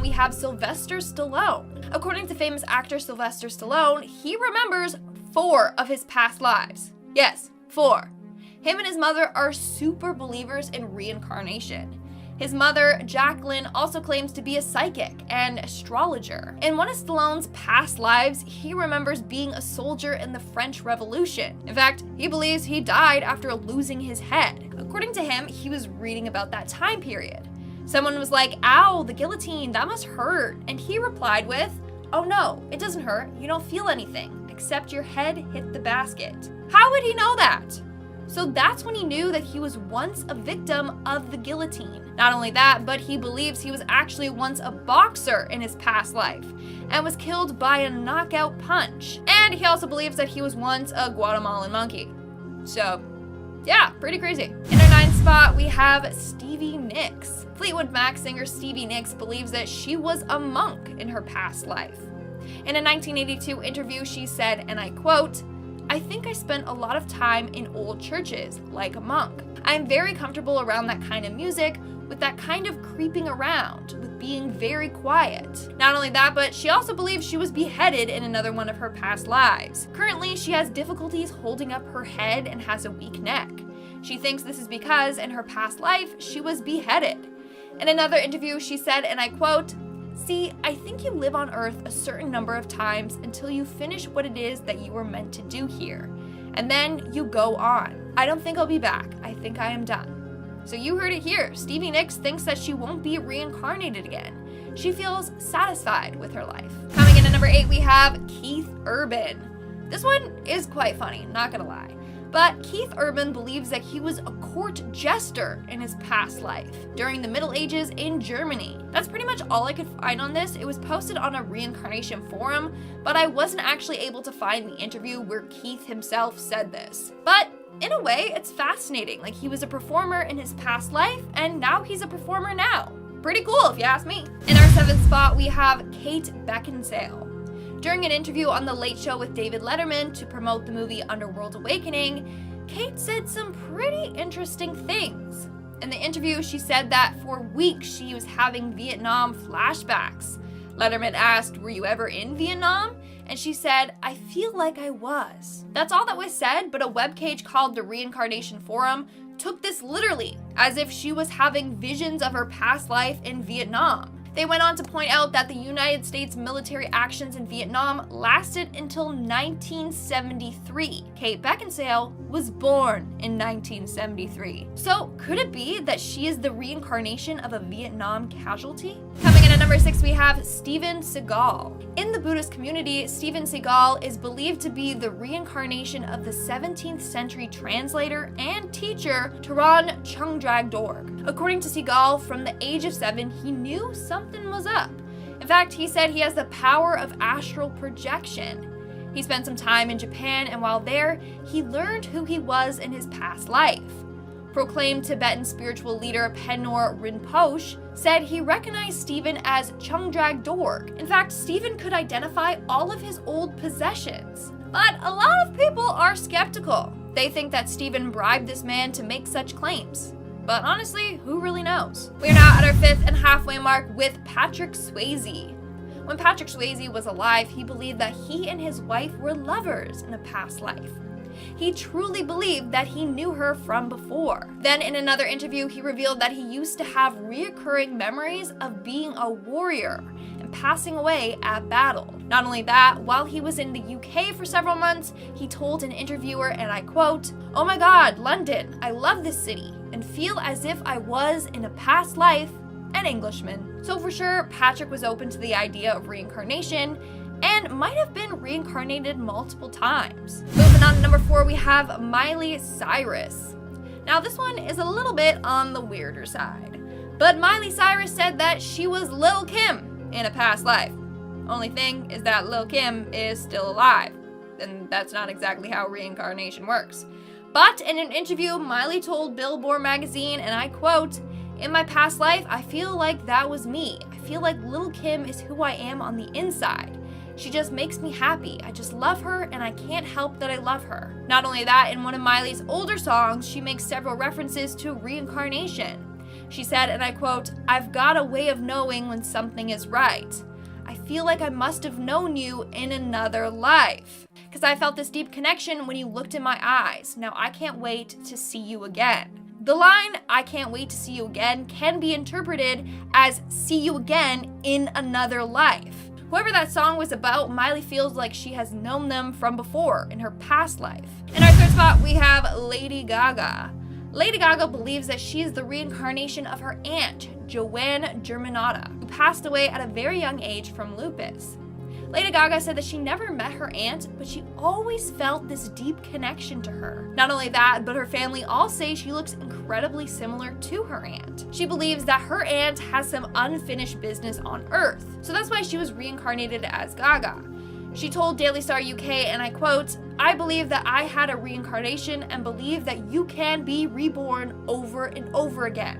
we have Sylvester Stallone. According to famous actor Sylvester Stallone, he remembers 4 of his past lives. Yes, 4. Him and his mother are super believers in reincarnation. His mother, Jacqueline, also claims to be a psychic and astrologer. In one of Stallone's past lives, he remembers being a soldier in the French Revolution. In fact, he believes he died after losing his head. According to him, he was reading about that time period. Someone was like, "Ow, the guillotine, that must hurt." And he replied with, "Oh no, it doesn't hurt. You don't feel anything, except your head hit the basket." How would he know that? So that's when he knew that he was once a victim of the guillotine. Not only that, but he believes he was actually once a boxer in his past life and was killed by a knockout punch. And he also believes that he was once a Guatemalan monkey. So, yeah, pretty crazy. In our 9th spot, we have Stevie Nicks. Fleetwood Mac singer Stevie Nicks believes that she was a monk in her past life. In a 1982 interview, she said, and I quote, "I think I spent a lot of time in old churches, like a monk. I am very comfortable around that kind of music, with that kind of creeping around, with being very quiet." Not only that, but she also believes she was beheaded in another one of her past lives. Currently, she has difficulties holding up her head and has a weak neck. She thinks this is because in her past life, she was beheaded. In another interview, she said, and I quote, "See, I think you live on Earth a certain number of times until you finish what it is that you were meant to do here. And then you go on. I don't think I'll be back. I think I am done." So you heard it here. Stevie Nicks thinks that she won't be reincarnated again. She feels satisfied with her life. Coming in at number 8, we have Keith Urban. This one is quite funny, not gonna lie. But Keith Urban believes that he was a court jester in his past life during the Middle Ages in Germany. That's pretty much all I could find on this. It was posted on a reincarnation forum, but I wasn't actually able to find the interview where Keith himself said this. But in a way, it's fascinating. Like, he was a performer in his past life, and now he's a performer now. Pretty cool, if you ask me. In our 7th spot, we have Kate Beckinsale. During an interview on The Late Show with David Letterman to promote the movie Underworld Awakening, Kate said some pretty interesting things. In the interview, she said that for weeks she was having Vietnam flashbacks. Letterman asked, "Were you ever in Vietnam?" And she said, "I feel like I was." That's all that was said, but a webpage called the Reincarnation Forum took this literally, as if she was having visions of her past life in Vietnam. They went on to point out that the United States military actions in Vietnam lasted until 1973. Kate Beckinsale was born in 1973. So could it be that she is the reincarnation of a Vietnam casualty? Coming in at number 6, we have Steven Seagal. In the Buddhist community, Steven Seagal is believed to be the reincarnation of the 17th century translator and teacher Taran Chungdrag Dorg. According to Seagal, from the age of 7, he knew something was up. In fact, he said he has the power of astral projection. He spent some time in Japan, and while there, he learned who he was in his past life. Proclaimed Tibetan spiritual leader Penor Rinpoche said he recognized Stephen as Chungdrag Dorg. In fact, Stephen could identify all of his old possessions. But a lot of people are skeptical. They think that Stephen bribed this man to make such claims. But honestly, who really knows? We are now at our 5th and halfway mark with Patrick Swayze. When Patrick Swayze was alive, he believed that he and his wife were lovers in a past life. He truly believed that he knew her from before. Then in another interview, he revealed that he used to have reoccurring memories of being a warrior and passing away at battle. Not only that, while he was in the UK for several months, he told an interviewer, and I quote, "Oh my God, London, I love this city and feel as if I was in a past life an Englishman." So for sure, Patrick was open to the idea of reincarnation and might have been reincarnated multiple times. Moving on to number 4, we have Miley Cyrus. Now this one is a little bit on the weirder side, but Miley Cyrus said that she was Lil' Kim in a past life. Only thing is that Lil' Kim is still alive, and that's not exactly how reincarnation works. But in an interview, Miley told Billboard magazine, and I quote, "In my past life, I feel like that was me. I feel like Lil' Kim is who I am on the inside. She just makes me happy. I just love her, and I can't help that I love her." Not only that, in one of Miley's older songs, she makes several references to reincarnation. She said, and I quote, "I've got a way of knowing when something is right. I feel like I must have known you in another life, because I felt this deep connection when you looked in my eyes. Now I can't wait to see you again." The line, "I can't wait to see you again," can be interpreted as see you again in another life. Whoever that song was about, Miley feels like she has known them from before in her past life. In our third spot, we have Lady Gaga. Lady Gaga believes that she is the reincarnation of her aunt, Joanne Germanotta, who passed away at a very young age from lupus. Lady Gaga said that she never met her aunt, but she always felt this deep connection to her. Not only that, but her family all say she looks incredibly similar to her aunt. She believes that her aunt has some unfinished business on Earth, so that's why she was reincarnated as Gaga. She told Daily Star UK, and I quote, "I believe that I had a reincarnation and believe that you can be reborn over and over again.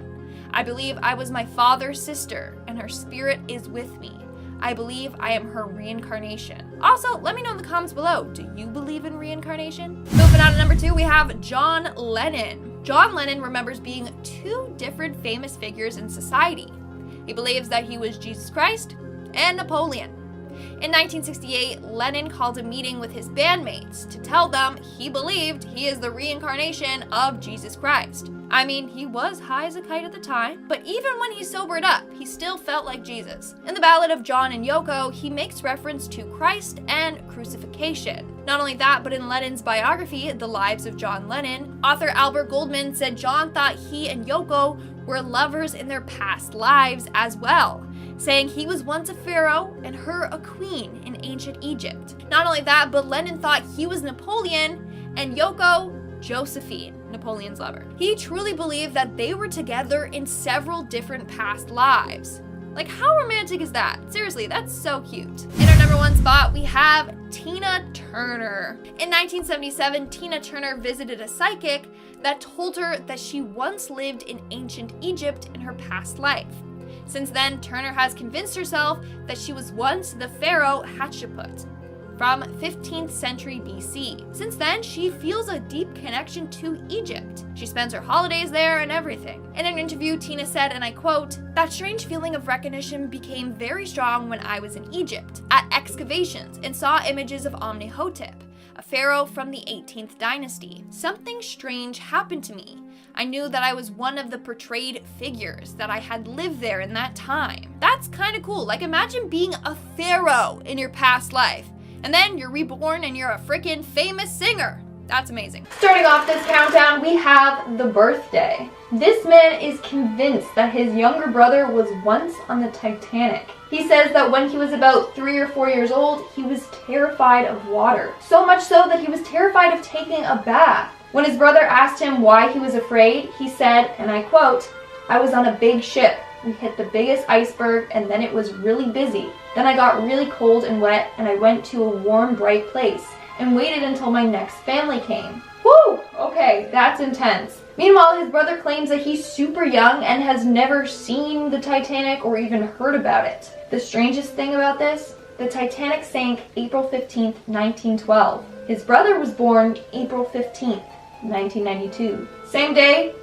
I believe I was my father's sister, and her spirit is with me. I believe I am her reincarnation." Also, let me know in the comments below, do you believe in reincarnation? Moving on to number 2, we have John Lennon. John Lennon remembers being 2 different famous figures in society. He believes that he was Jesus Christ and Napoleon. In 1968, Lennon called a meeting with his bandmates to tell them he believed he is the reincarnation of Jesus Christ. I mean, he was high as a kite at the time, but even when he sobered up, he still felt like Jesus. In the Ballad of John and Yoko, he makes reference to Christ and crucifixion. Not only that, but in Lennon's biography, The Lives of John Lennon, author Albert Goldman said John thought he and Yoko were lovers in their past lives as well, saying he was once a pharaoh and her a queen in ancient Egypt. Not only that, but Lennon thought he was Napoleon and Yoko, Josephine, Napoleon's lover. He truly believed that they were together in several different past lives. Like, how romantic is that? Seriously, that's so cute. In our number 1 spot, we have Tina Turner. In 1977, Tina Turner visited a psychic that told her that she once lived in ancient Egypt in her past life. Since then, Turner has convinced herself that she was once the pharaoh Hatshepsut from 15th century BC. Since then, she feels a deep connection to Egypt. She spends her holidays there and everything. In an interview, Tina said, and I quote, "That strange feeling of recognition became very strong when I was in Egypt at excavations and saw images of Amenhotep, a pharaoh from the 18th dynasty. Something strange happened to me. I knew that I was one of the portrayed figures, that I had lived there in that time." That's kind of cool. Like, imagine being a pharaoh in your past life, and then you're reborn and you're a freaking famous singer. That's amazing. Starting off this countdown, we have the birthday. This man is convinced that his younger brother was once on the Titanic. He says that when he was about 3 or 4 years old, he was terrified of water. So much so that he was terrified of taking a bath. When his brother asked him why he was afraid, he said, and I quote, "I was on a big ship. We hit the biggest iceberg and then it was really busy. Then I got really cold and wet and I went to a warm, bright place and waited until my next family came." Woo! Okay, that's intense. Meanwhile, his brother claims that he's super young and has never seen the Titanic or even heard about it. The strangest thing about this, the Titanic sank April 15th, 1912. His brother was born April 15th, 1992. Same day,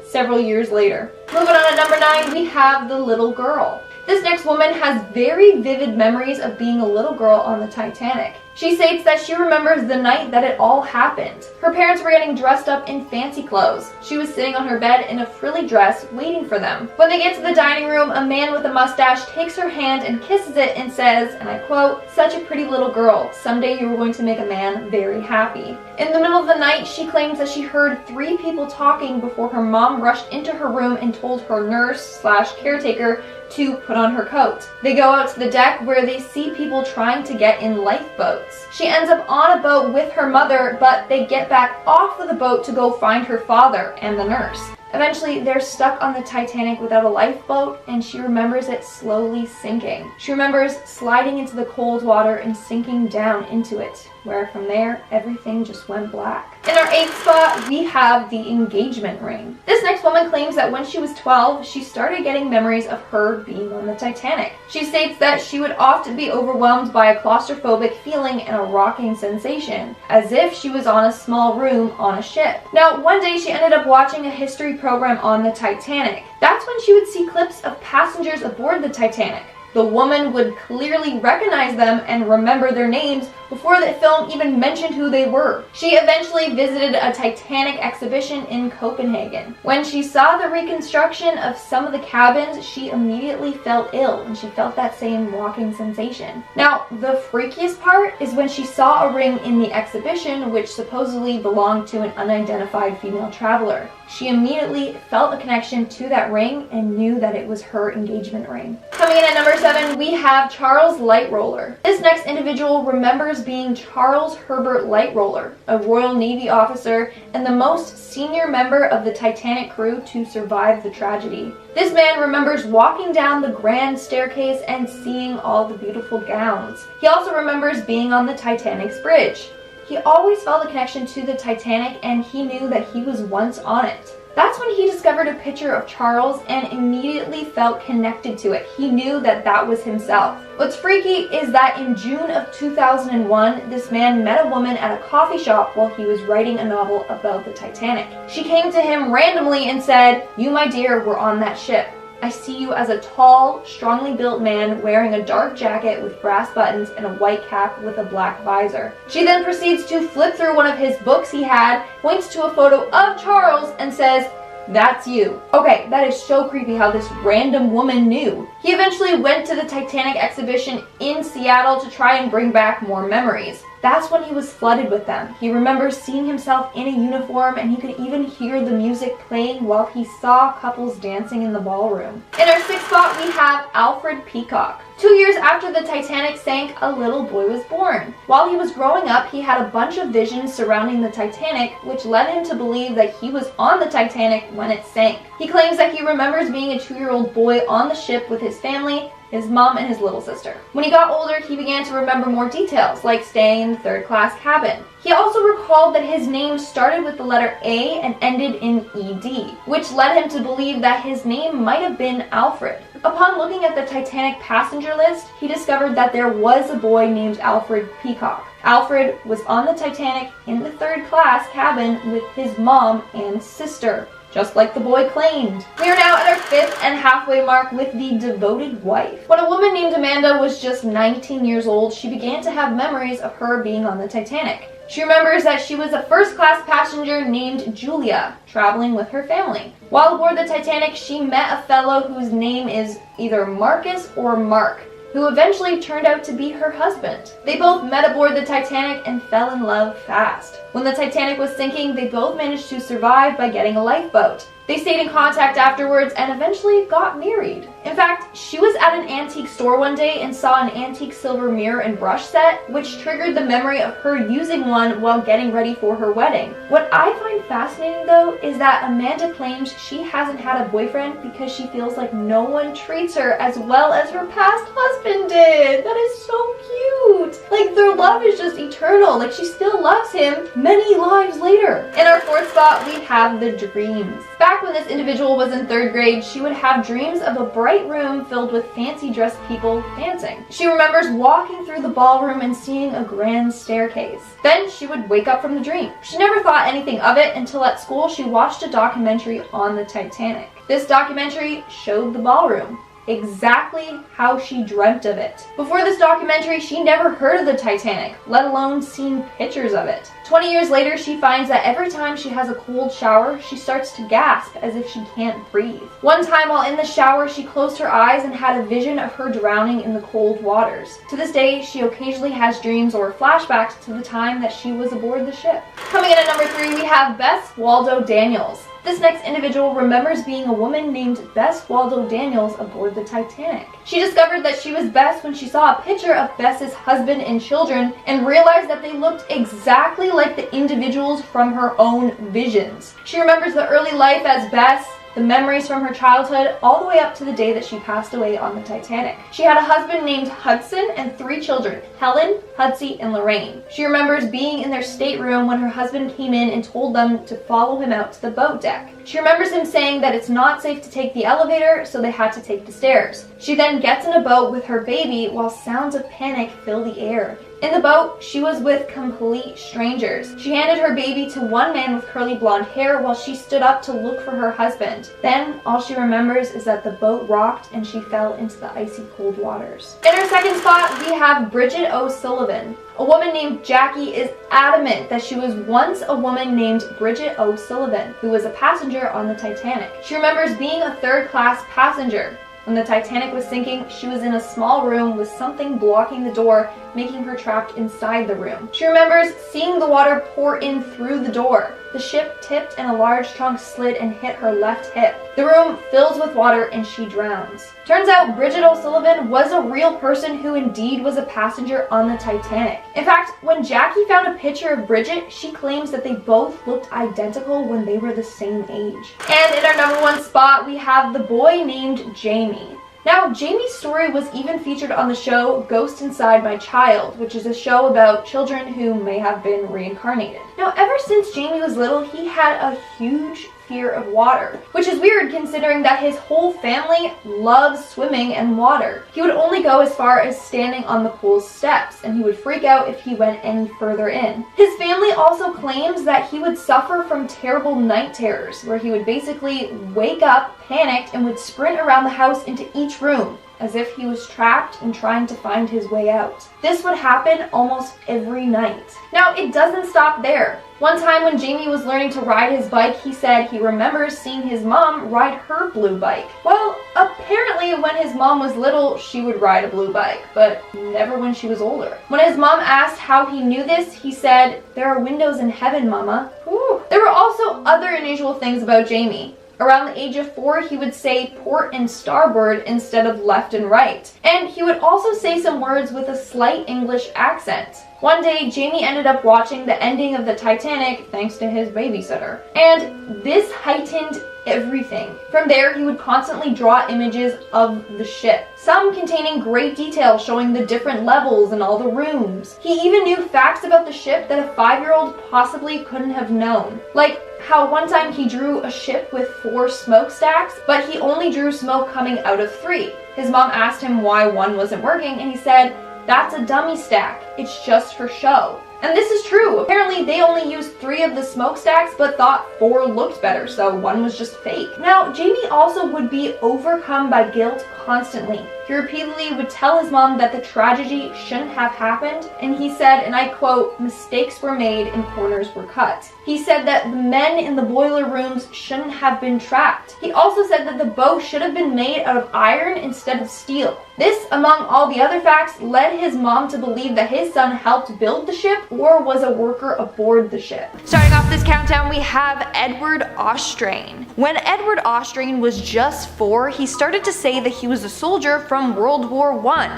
several years later. Moving on at number 9, we have the little girl. This next woman has very vivid memories of being a little girl on the Titanic. She states that she remembers the night that it all happened. Her parents were getting dressed up in fancy clothes. She was sitting on her bed in a frilly dress waiting for them. When they get to the dining room, a man with a mustache takes her hand and kisses it and says, and I quote, "Such a pretty little girl. Someday you are going to make a man very happy." In the middle of the night, she claims that she heard 3 people talking before her mom rushed into her room and told her nurse/caretaker to put on her coat. They go out to the deck where they see people trying to get in lifeboats. She ends up on a boat with her mother, but they get back off of the boat to go find her father and the nurse. Eventually, they're stuck on the Titanic without a lifeboat, and she remembers it slowly sinking. She remembers sliding into the cold water and sinking down into it. where from there, everything just went black. In our 8th spot, we have the engagement ring. This next woman claims that when she was 12, she started getting memories of her being on the Titanic. She states that she would often be overwhelmed by a claustrophobic feeling and a rocking sensation, as if she was on a small room on a ship. Now, one day she ended up watching a history program on the Titanic. That's when she would see clips of passengers aboard the Titanic. The woman would clearly recognize them and remember their names before the film even mentioned who they were. She eventually visited a Titanic exhibition in Copenhagen. When she saw the reconstruction of some of the cabins, she immediately felt ill, and she felt that same walking sensation. Now, the freakiest part is when she saw a ring in the exhibition which supposedly belonged to an unidentified female traveler. She immediately felt a connection to that ring and knew that it was her engagement ring. Coming in at number 7, we have Charles Lightroller. This next individual remembers being Charles Herbert Lightroller, a Royal Navy officer and the most senior member of the Titanic crew to survive the tragedy. This man remembers walking down the grand staircase and seeing all the beautiful gowns. He also remembers being on the Titanic's bridge. He always felt a connection to the Titanic, and he knew that he was once on it. That's when he discovered a picture of Charles and immediately felt connected to it. He knew that that was himself. What's freaky is that in June of 2001, this man met a woman at a coffee shop while he was writing a novel about the Titanic. She came to him randomly and said, "You, my dear, were on that ship. I see you as a tall, strongly built man wearing a dark jacket with brass buttons and a white cap with a black visor." She then proceeds to flip through one of his books he had, points to a photo of Charles, and says, "That's you." Okay, that is so creepy how this random woman knew. He eventually went to the Titanic exhibition in Seattle to try and bring back more memories. That's when he was flooded with them. He remembers seeing himself in a uniform, and he could even hear the music playing while he saw couples dancing in the ballroom. In our 6th spot, we have Alfred Peacock. 2 years after the Titanic sank, a little boy was born. While he was growing up, he had a bunch of visions surrounding the Titanic, which led him to believe that he was on the Titanic when it sank. He claims that he remembers being a 2-year-old boy on the ship with his family, his mom, and his little sister. When he got older, he began to remember more details, like staying in the 3rd-class cabin. He also recalled that his name started with the letter A and ended in ED, which led him to believe that his name might have been Alfred. Upon looking at the Titanic passenger list, he discovered that there was a boy named Alfred Peacock. Alfred was on the Titanic in the 3rd-class cabin with his mom and sister, just like the boy claimed. We are now at our 5th and halfway mark with the devoted wife. When a woman named Amanda was just 19 years old, she began to have memories of her being on the Titanic. She remembers that she was a 1st-class passenger named Julia, traveling with her family. While aboard the Titanic, she met a fellow whose name is either Marcus or Mark, who eventually turned out to be her husband. They both met aboard the Titanic and fell in love fast. When the Titanic was sinking, they both managed to survive by getting a lifeboat. They stayed in contact afterwards and eventually got married. In fact, she was at an antique store one day and saw an antique silver mirror and brush set, which triggered the memory of her using one while getting ready for her wedding. What I find fascinating though is that Amanda claims she hasn't had a boyfriend because she feels like no one treats her as well as her past husband did. That is so cute. Like, their love is just eternal. Like, she still loves him many lives later. In our 4th spot, we have the dreams. Back when this individual was in 3rd grade, she would have dreams of a bright room filled with fancy dressed people dancing. She remembers walking through the ballroom and seeing a grand staircase. Then she would wake up from the dream. She never thought anything of it until at school she watched a documentary on the Titanic. This documentary showed the ballroom exactly how she dreamt of it. Before this documentary, she never heard of the Titanic, let alone seen pictures of it. 20 years later, she finds that every time she has a cold shower, she starts to gasp as if she can't breathe. One time while in the shower, she closed her eyes and had a vision of her drowning in the cold waters. To this day, she occasionally has dreams or flashbacks to the time that she was aboard the ship. Coming in at number 3, we have Bess Waldo Daniels. This next individual remembers being a woman named Bess Waldo Daniels aboard the Titanic. She discovered that she was Bess when she saw a picture of Bess's husband and children and realized that they looked exactly like the individuals from her own visions. She remembers the early life as Bess, the memories from her childhood, all the way up to the day that she passed away on the Titanic. She had a husband named Hudson and 3 children, Helen, Hudsey, and Lorraine. She remembers being in their stateroom when her husband came in and told them to follow him out to the boat deck. She remembers him saying that it's not safe to take the elevator, so they had to take the stairs. She then gets in a boat with her baby while sounds of panic fill the air. In the boat, she was with complete strangers. She handed her baby to one man with curly blonde hair while she stood up to look for her husband. Then, all she remembers is that the boat rocked and she fell into the icy cold waters. In her second spot, we have Bridget O'Sullivan. A woman named Jackie is adamant that she was once a woman named Bridget O'Sullivan, who was a passenger on the Titanic. She remembers being a third-class passenger. When the Titanic was sinking, she was in a small room with something blocking the door, making her trapped inside the room. She remembers seeing the water pour in through the door. The ship tipped and a large trunk slid and hit her left hip. The room fills with water and she drowns. Turns out Bridget O'Sullivan was a real person who indeed was a passenger on the Titanic. In fact, when Jackie found a picture of Bridget, she claims that they both looked identical when they were the same age. And in our number 1 spot, we have the boy named Jamie. Now, Jamie's story was even featured on the show Ghost Inside My Child, which is a show about children who may have been reincarnated. Now, ever since Jamie was little, he had a huge fear of water, which is weird considering that his whole family loves swimming and water. He would only go as far as standing on the pool's steps, and he would freak out if he went any further in. His family also claims that he would suffer from terrible night terrors, where he would basically wake up, panicked, and would sprint around the house into each room, as if he was trapped and trying to find his way out. This would happen almost every night. Now, it doesn't stop there. One time when Jamie was learning to ride his bike, he said he remembers seeing his mom ride her blue bike. Well, apparently when his mom was little, she would ride a blue bike, but never when she was older. When his mom asked how he knew this, he said, "There are windows in heaven, Mama." Whew. There were also other unusual things about Jamie. Around the age of 4, he would say port and starboard instead of left and right. And he would also say some words with a slight English accent. One day, Jamie ended up watching the ending of the Titanic thanks to his babysitter. And this heightened everything. From there, he would constantly draw images of the ship, some containing great detail showing the different levels and all the rooms. He even knew facts about the ship that a 5-year-old possibly couldn't have known. Like how one time he drew a ship with 4 smokestacks, but he only drew smoke coming out of 3. His mom asked him why one wasn't working, and he said, "That's a dummy stack. It's just for show." And this is true. Apparently they only used 3 of the smokestacks but thought 4 looked better, so one was just fake. Now, Jamie also would be overcome by guilt constantly. He repeatedly would tell his mom that the tragedy shouldn't have happened, and he said, and I quote, "Mistakes were made and corners were cut." He said that the men in the boiler rooms shouldn't have been trapped. He also said that the boat should have been made out of iron instead of steel. This, among all the other facts, led his mom to believe that his son helped build the ship or was a worker aboard the ship. Starting off this countdown, we have Edward Austrain. When Edward Austrain was just 4, he started to say that he was a soldier from World War I.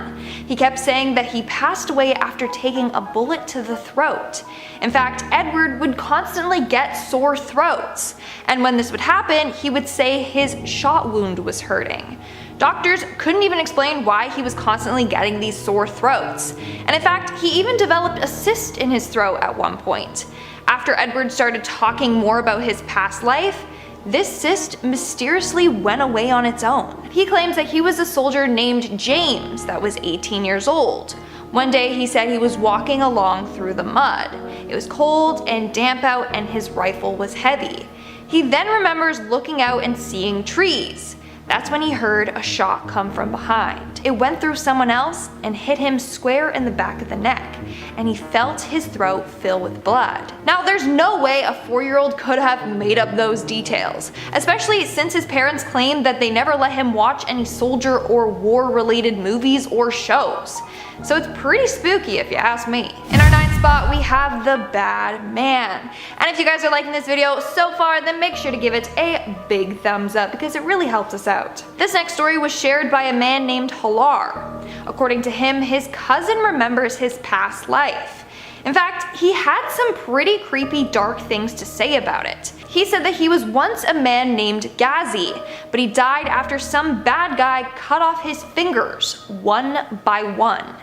He kept saying that he passed away after taking a bullet to the throat. In fact, Edward would constantly get sore throats, and when this would happen, he would say his shot wound was hurting. Doctors couldn't even explain why he was constantly getting these sore throats. And in fact, he even developed a cyst in his throat at one point. After Edward started talking more about his past life, this cyst mysteriously went away on its own. He claims that he was a soldier named James that was 18 years old. One day he said he was walking along through the mud. It was cold and damp out and his rifle was heavy. He then remembers looking out and seeing trees. That's when he heard a shot come from behind. It went through someone else and hit him square in the back of the neck, and he felt his throat fill with blood. Now, there's no way a 4-year-old could have made up those details, especially since his parents claimed that they never let him watch any soldier or war-related movies or shows. So it's pretty spooky if you ask me. In our 9th spot, we have the Bad Man. And if you guys are liking this video so far, then make sure to give it a big thumbs up because it really helps us out. This next story was shared by a man named Halar. According to him, his cousin remembers his past life. In fact, he had some pretty creepy dark things to say about it. He said that he was once a man named Ghazi, but he died after some bad guy cut off his fingers one by one.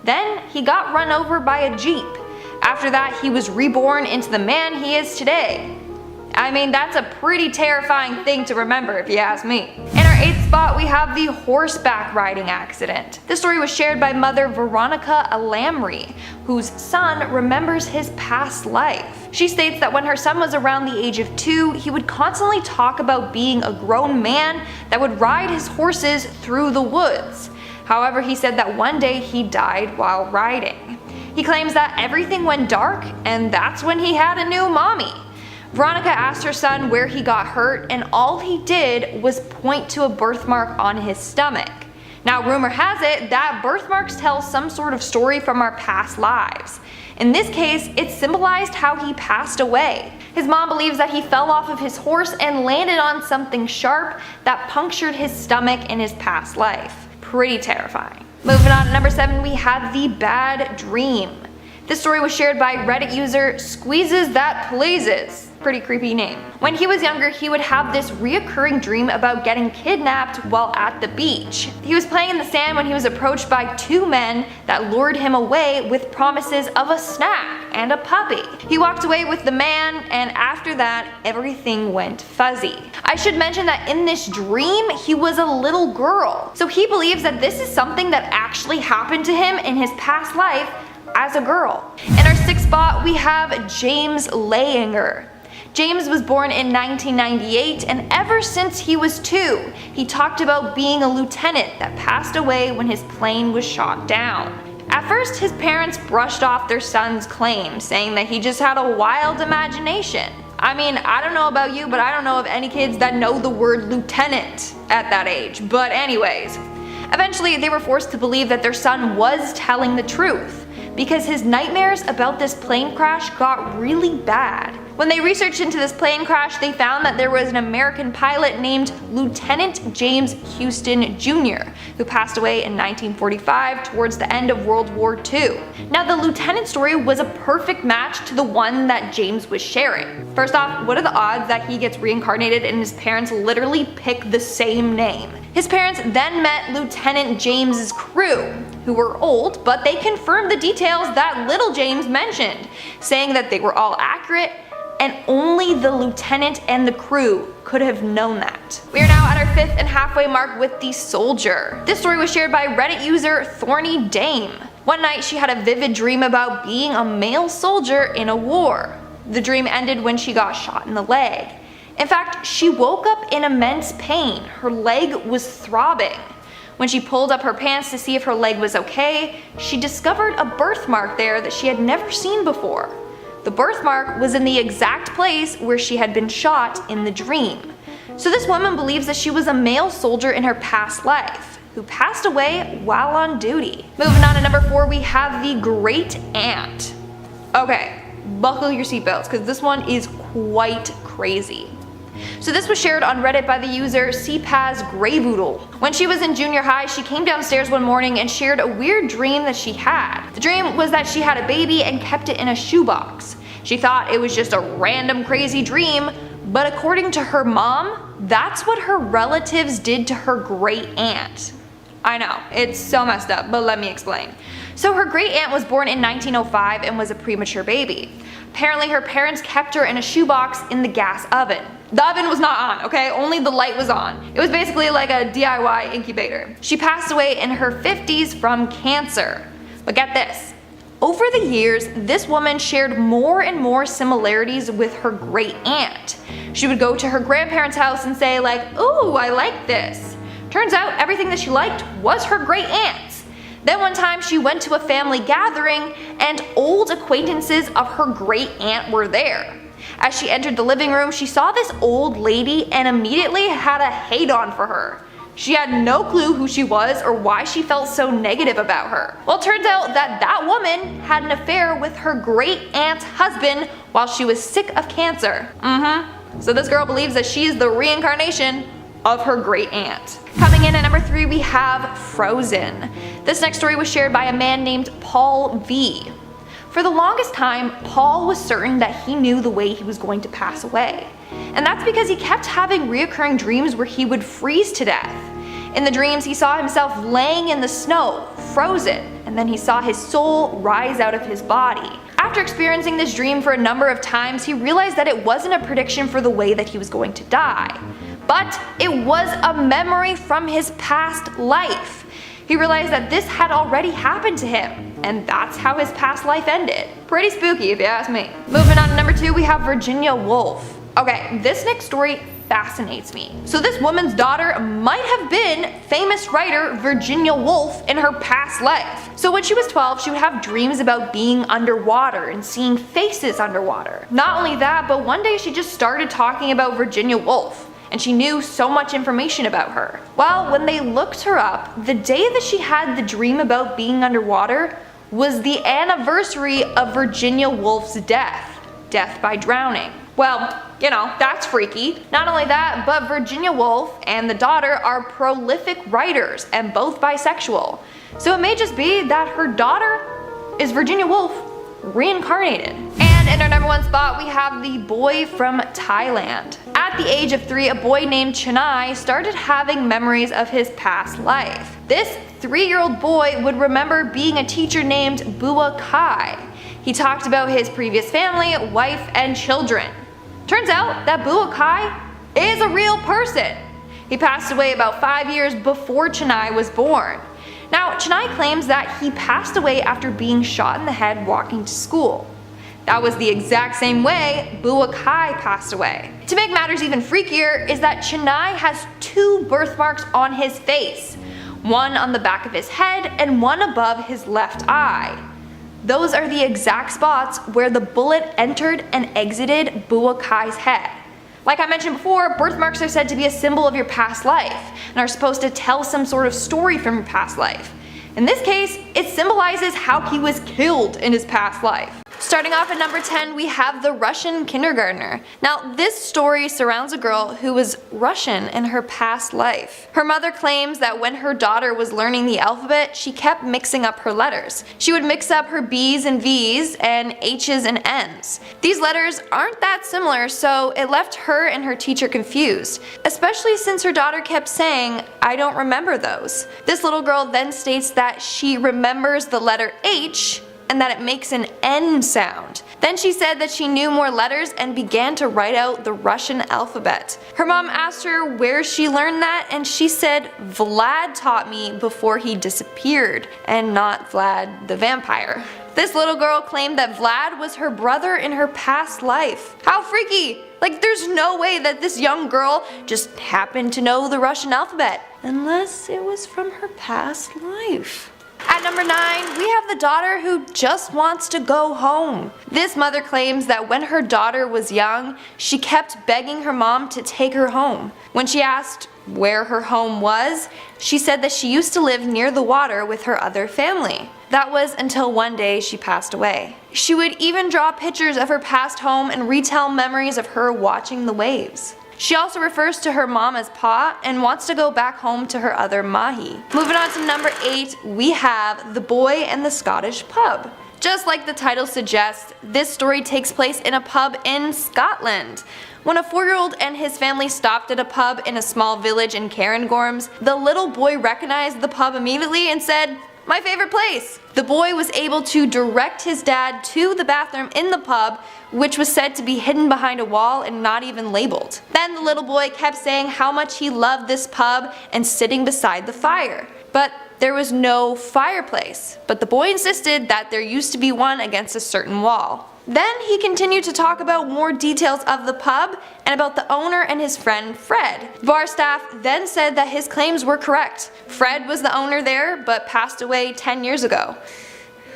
Then he got run over by a jeep. After that, he was reborn into the man he is today. I mean, that's a pretty terrifying thing to remember if you ask me. In our 8th spot, we have the horseback riding accident. This story was shared by mother Veronica Alamri, whose son remembers his past life. She states that when her son was around the age of 2, he would constantly talk about being a grown man that would ride his horses through the woods. However, he said that one day he died while riding. He claims that everything went dark, and that's when he had a new mommy. Veronica asked her son where he got hurt, and all he did was point to a birthmark on his stomach. Now, rumor has it that birthmarks tell some sort of story from our past lives. In this case, it symbolized how he passed away. His mom believes that he fell off of his horse and landed on something sharp that punctured his stomach in his past life. Pretty terrifying. Moving on to number 7, we have the bad dream. This story was shared by Reddit user Squeezes That Pleases. Pretty creepy name. When he was younger, he would have this reoccurring dream about getting kidnapped while at the beach. He was playing in the sand when he was approached by 2 men that lured him away with promises of a snack and a puppy. He walked away with the man, and after that, everything went fuzzy. I should mention that in this dream, he was a little girl. So he believes that this is something that actually happened to him in his past life as a girl. In our 6th spot, we have James Layinger. James was born in 1998, and ever since he was 2, he talked about being a lieutenant that passed away when his plane was shot down. At first, his parents brushed off their son's claim, saying that he just had a wild imagination. I mean, I don't know about you, but I don't know of any kids that know the word lieutenant at that age. But anyways, eventually they were forced to believe that their son was telling the truth, because his nightmares about this plane crash got really bad. When they researched into this plane crash, they found that there was an American pilot named Lieutenant James Houston Jr., who passed away in 1945 towards the end of World War II. Now, the lieutenant story was a perfect match to the one that James was sharing. First off, what are the odds that he gets reincarnated and his parents literally pick the same name? His parents then met Lieutenant James's crew, who were old, but they confirmed the details that little James mentioned, saying that they were all accurate, and only the lieutenant and the crew could have known that. We are now at our 5th and halfway mark with the soldier. This story was shared by Reddit user Thorny Dame. One night she had a vivid dream about being a male soldier in a war. The dream ended when she got shot in the leg. In fact, she woke up in immense pain. Her leg was throbbing. When she pulled up her pants to see if her leg was okay, she discovered a birthmark there that she had never seen before. The birthmark was in the exact place where she had been shot in the dream. So this woman believes that she was a male soldier in her past life, who passed away while on duty. Moving on to number 4, we have the Great Aunt. Okay, buckle your seatbelts, because this one is quite crazy. So this was shared on Reddit by the user CPAZ Grayvoodle. When she was in junior high, she came downstairs one morning and shared a weird dream that she had. The dream was that she had a baby and kept it in a shoebox. She thought it was just a random crazy dream, but according to her mom, that's what her relatives did to her great aunt. I know, it's so messed up, but let me explain. So her great aunt was born in 1905 and was a premature baby. Apparently her parents kept her in a shoebox in the gas oven. The oven was not on, okay? Only the light was on. It was basically like a DIY incubator. She passed away in her 50s from cancer. But get this. Over the years, this woman shared more and more similarities with her great aunt. She would go to her grandparents' house and say like, "Ooh, I like this." Turns out everything that she liked was her great aunt's. Then one time she went to a family gathering and old acquaintances of her great aunt were there. As she entered the living room, she saw this old lady and immediately had a hate on for her. She had no clue who she was or why she felt so negative about her. Well, it turns out that that woman had an affair with her great aunt's husband while she was sick of cancer. So this girl believes that she is the reincarnation of her great aunt. Coming in at number 3, we have Frozen. This next story was shared by a man named Paul V. For the longest time, Paul was certain that he knew the way he was going to pass away. And that's because he kept having reoccurring dreams where he would freeze to death. In the dreams, he saw himself laying in the snow, frozen, and then he saw his soul rise out of his body. After experiencing this dream for a number of times, he realized that it wasn't a prediction for the way that he was going to die, but it was a memory from his past life. He realized that this had already happened to him, and that's how his past life ended. Pretty spooky if you ask me. Moving on to number 2, we have Virginia Woolf. Okay, this next story fascinates me. So this woman's daughter might have been famous writer Virginia Woolf in her past life. So when she was 12, she would have dreams about being underwater and seeing faces underwater. Not only that, but one day she just started talking about Virginia Woolf, and she knew so much information about her. Well, when they looked her up, the day that she had the dream about being underwater was the anniversary of Virginia Woolf's death by drowning. Well, you know, that's freaky. Not only that, but Virginia Woolf and the daughter are prolific writers and both bisexual. So it may just be that her daughter is Virginia Woolf reincarnated. And in our number 1 spot, we have the boy from Thailand. At the age of 3, a boy named Chennai started having memories of his past life. This 3-year-old boy would remember being a teacher named Bua Kai. He talked about his previous family, wife, and children. Turns out that Bua Kai is a real person. He passed away about 5 years before Chennai was born. Now, Chennai claims that he passed away after being shot in the head walking to school. That was the exact same way Bua Kai passed away. To make matters even freakier is that Chennai has 2 birthmarks on his face, one on the back of his head and one above his left eye. Those are the exact spots where the bullet entered and exited Bua Kai's head. Like I mentioned before, birthmarks are said to be a symbol of your past life and are supposed to tell some sort of story from your past life. In this case, it symbolizes how he was killed in his past life. Starting off at number 10, we have the Russian kindergartner. Now, this story surrounds a girl who was Russian in her past life. Her mother claims that when her daughter was learning the alphabet, she kept mixing up her letters. She would mix up her B's and V's and H's and N's. These letters aren't that similar, so it left her and her teacher confused, especially since her daughter kept saying, "I don't remember those." This little girl then states that she remembers the letter H and that it makes an N sound. Then she said that she knew more letters and began to write out the Russian alphabet. Her mom asked her where she learned that, and she said Vlad taught me before he disappeared, and not Vlad the vampire. This little girl claimed that Vlad was her brother in her past life. How freaky! Like, there's no way that this young girl just happened to know the Russian alphabet, unless it was from her past life. At number 9, we have the daughter who just wants to go home. This mother claims that when her daughter was young, she kept begging her mom to take her home. When she asked where her home was, she said that she used to live near the water with her other family. That was until one day she passed away. She would even draw pictures of her past home and retell memories of her watching the waves. She also refers to her mom as Pa and wants to go back home to her other Mahi. Moving on to number 8, we have The Boy and the Scottish Pub. Just like the title suggests, this story takes place in a pub in Scotland. When a 4-year-old and his family stopped at a pub in a small village in Cairngorms, the little boy recognized the pub immediately and said, "My favorite place." The boy was able to direct his dad to the bathroom in the pub, which was said to be hidden behind a wall and not even labeled. Then the little boy kept saying how much he loved this pub and sitting beside the fire. But there was no fireplace, but the boy insisted that there used to be one against a certain wall. Then he continued to talk about more details of the pub and about the owner and his friend Fred. Bar staff then said that his claims were correct. Fred was the owner there, but passed away 10 years ago.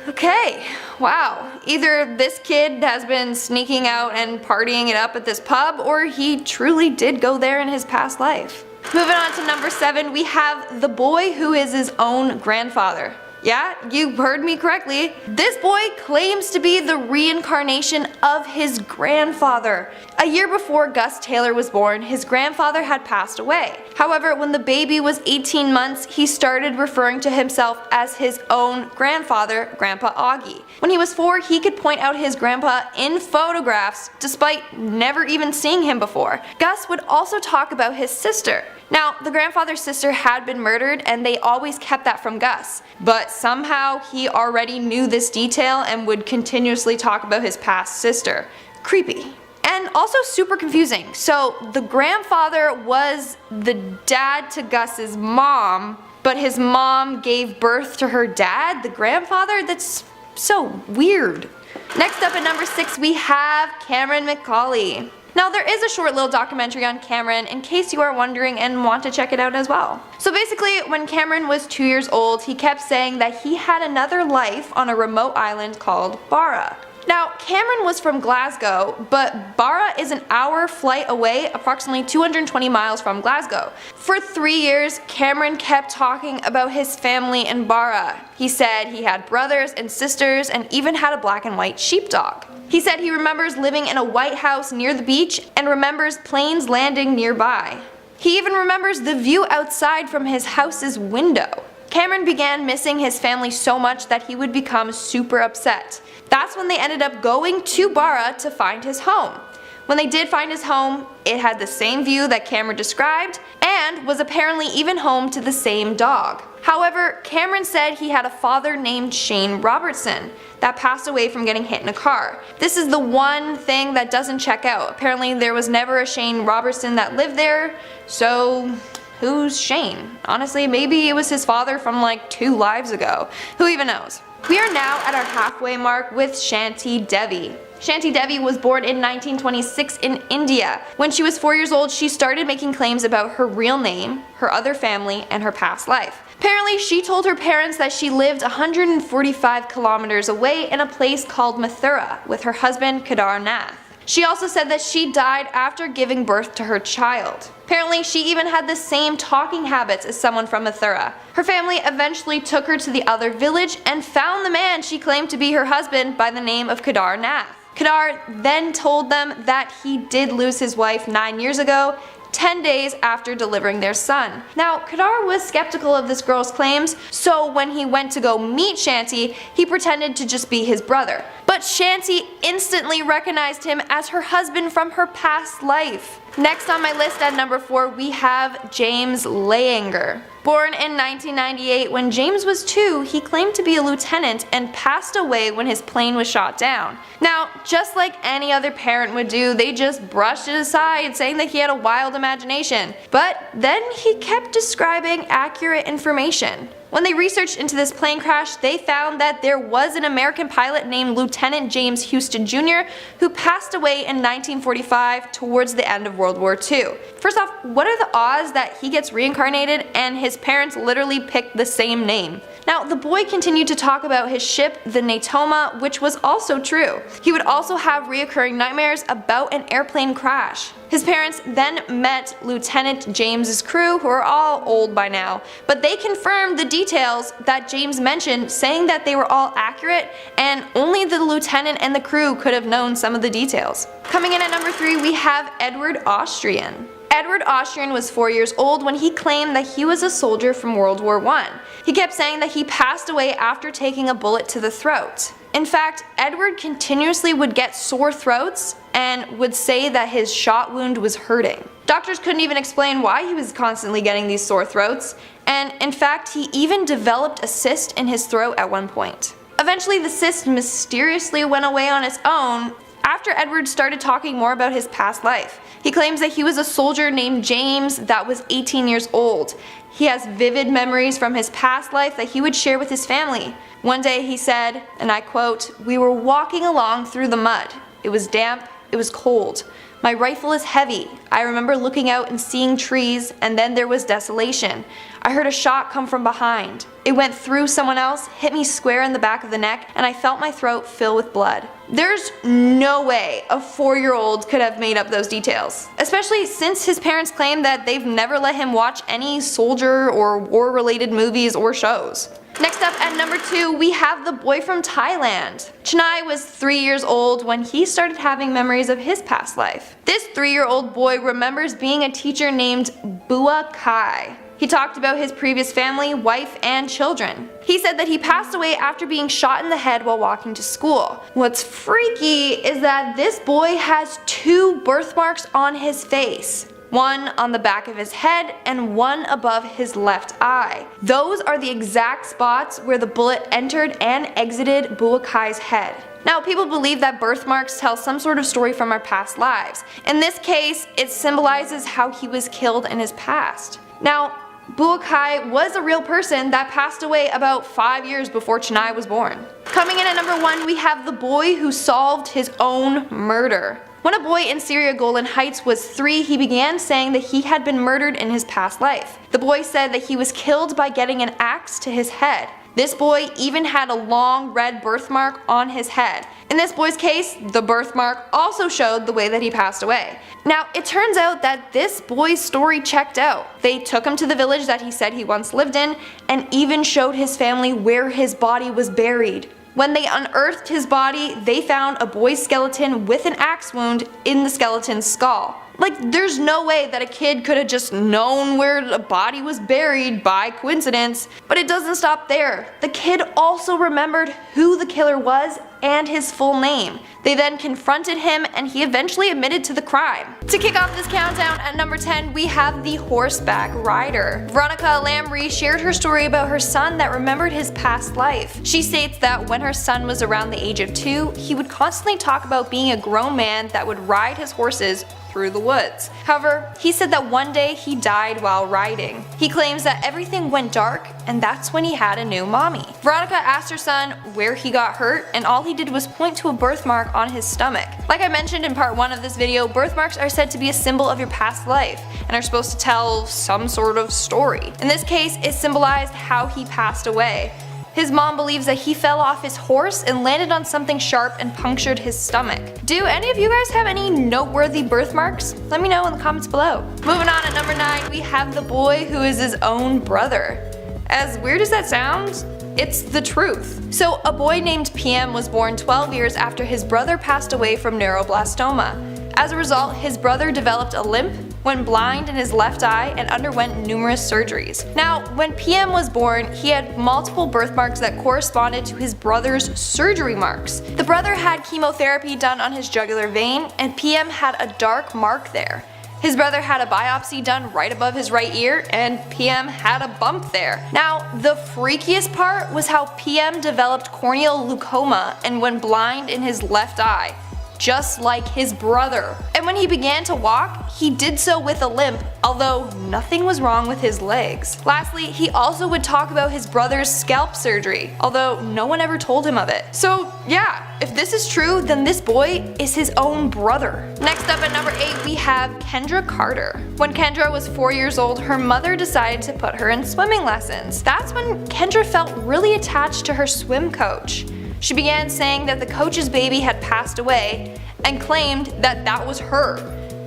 Okay, wow. Either this kid has been sneaking out and partying it up at this pub, or he truly did go there in his past life. Moving on to number 7, we have The Boy Who Is His Own Grandfather. Yeah, you heard me correctly. This boy claims to be the reincarnation of his grandfather. A year before Gus Taylor was born, his grandfather had passed away. However, when the baby was 18 months, he started referring to himself as his own grandfather, Grandpa Augie. When he was 4, he could point out his grandpa in photographs despite never even seeing him before. Gus would also talk about his sister. Now, the grandfather's sister had been murdered and they always kept that from Gus, but somehow he already knew this detail and would continuously talk about his past sister. Creepy. And also super confusing. So the grandfather was the dad to Gus's mom, but his mom gave birth to her dad, the grandfather? That's so weird. Next up at number 6 we have Cameron McCauley. Now there is a short little documentary on Cameron in case you are wondering and want to check it out as well. So basically when Cameron was 2 years old he kept saying that he had another life on a remote island called Barra. Now Cameron was from Glasgow, but Barra is an hour flight away, approximately 220 miles from Glasgow. For 3 years Cameron kept talking about his family in Barra. He said he had brothers and sisters and even had a black and white sheepdog. He said he remembers living in a white house near the beach and remembers planes landing nearby. He even remembers the view outside from his house's window. Cameron began missing his family so much that he would become super upset. That's when they ended up going to Barra to find his home. When they did find his home, it had the same view that Cameron described and was apparently even home to the same dog. However, Cameron said he had a father named Shane Robertson that passed away from getting hit in a car. This is the one thing that doesn't check out. Apparently there was never a Shane Robertson that lived there, so who's Shane? Honestly, maybe it was his father from like 2 lives ago. Who even knows? We are now at our halfway mark with Shanti Devi. Shanti Devi was born in 1926 in India. When she was 4 years old, she started making claims about her real name, her other family, and her past life. Apparently, she told her parents that she lived 145 kilometers away in a place called Mathura with her husband Kedar Nath. She also said that she died after giving birth to her child. Apparently, she even had the same talking habits as someone from Mathura. Her family eventually took her to the other village and found the man she claimed to be her husband by the name of Kedar Nath. Kedar then told them that he did lose his wife 9 years ago, 10 days after delivering their son. Now, Kedar was skeptical of this girl's claims, so when he went to go meet Shanti, he pretended to just be his brother. But Shanti instantly recognized him as her husband from her past life. Next on my list at number 4 we have James Leanger. Born in 1998, when James was 2, he claimed to be a lieutenant and passed away when his plane was shot down. Now, just like any other parent would do, they just brushed it aside, saying that he had a wild imagination. But then he kept describing accurate information. When they researched into this plane crash, they found that there was an American pilot named Lieutenant James Houston Jr. who passed away in 1945 towards the end of World War II. First off, what are the odds that he gets reincarnated and his parents literally picked the same name? Now, the boy continued to talk about his ship, the Natoma, which was also true. He would also have reoccurring nightmares about an airplane crash. His parents then met Lieutenant James's crew, who are all old by now, but they confirmed the details that James mentioned, saying that they were all accurate and only the lieutenant and the crew could have known some of the details. Coming in at number 3 we have Edward Austrian. Edward Austrian was 4 years old when he claimed that he was a soldier from World War I. He kept saying that he passed away after taking a bullet to the throat. In fact, Edward continuously would get sore throats and would say that his shot wound was hurting. Doctors couldn't even explain why he was constantly getting these sore throats, and in fact he even developed a cyst in his throat at one point. Eventually the cyst mysteriously went away on its own after Edward started talking more about his past life. He claims that he was a soldier named James that was 18 years old. He has vivid memories from his past life that he would share with his family. One day he said, and I quote, "We were walking along through the mud. It was damp, it was cold. My rifle is heavy. I remember looking out and seeing trees, and then there was desolation. I heard a shot come from behind. It went through someone else, hit me square in the back of the neck, and I felt my throat fill with blood." There's no way a 4-year-old could have made up those details, especially since his parents claim that they've never let him watch any soldier or war-related movies or shows. Next up at number 2, we have the boy from Thailand. Chennai was 3 years old when he started having memories of his past life. This 3-year-old boy remembers being a teacher named Bua Kai. He talked about his previous family, wife, and children. He said that he passed away after being shot in the head while walking to school. What's freaky is that this boy has 2 birthmarks on his face. One on the back of his head and one above his left eye. Those are the exact spots where the bullet entered and exited Bua Kai's head. Now, people believe that birthmarks tell some sort of story from our past lives. In this case, it symbolizes how he was killed in his past. Now, Bua Kai was a real person that passed away about 5 years before Chennai was born. Coming in at number 1, we have the boy who solved his own murder. When a boy in Syria Golan Heights was 3, he began saying that he had been murdered in his past life. The boy said that he was killed by getting an axe to his head. This boy even had a long red birthmark on his head. In this boy's case, the birthmark also showed the way that he passed away. Now, it turns out that this boy's story checked out. They took him to the village that he said he once lived in, and even showed his family where his body was buried. When they unearthed his body, they found a boy's skeleton with an axe wound in the skeleton's skull. Like, there's no way that a kid could have just known where a body was buried by coincidence. But it doesn't stop there. The kid also remembered who the killer was and his full name. They then confronted him and he eventually admitted to the crime. To kick off this countdown, at number 10, we have the horseback rider. Veronica Lamry shared her story about her son that remembered his past life. She states that when her son was around the age of 2, he would constantly talk about being a grown man that would ride his horses through the woods. However, he said that one day he died while riding. He claims that everything went dark and that's when he had a new mommy. Veronica asked her son where he got hurt and all he did was point to a birthmark on his stomach. Like I mentioned in part 1 of this video, birthmarks are said to be a symbol of your past life and are supposed to tell some sort of story. In this case, it symbolized how he passed away. His mom believes that he fell off his horse and landed on something sharp and punctured his stomach. Do any of you guys have any noteworthy birthmarks? Let me know in the comments below. Moving on, at number 9, we have the boy who is his own brother. As weird as that sounds, it's the truth. So a boy named PM was born 12 years after his brother passed away from neuroblastoma. As a result, his brother developed a limp, went blind in his left eye, and underwent numerous surgeries. Now, when PM was born, he had multiple birthmarks that corresponded to his brother's surgery marks. The brother had chemotherapy done on his jugular vein, and PM had a dark mark there. His brother had a biopsy done right above his right ear, and PM had a bump there. Now, the freakiest part was how PM developed corneal leucoma and went blind in his left eye, just like his brother. And when he began to walk, he did so with a limp, although nothing was wrong with his legs. Lastly, he also would talk about his brother's scalp surgery, although no one ever told him of it. So yeah, if this is true, then this boy is his own brother. Next up at number 8, we have Kendra Carter. When Kendra was 4 years old, her mother decided to put her in swimming lessons. That's when Kendra felt really attached to her swim coach. She began saying that the coach's baby had passed away and claimed that that was her.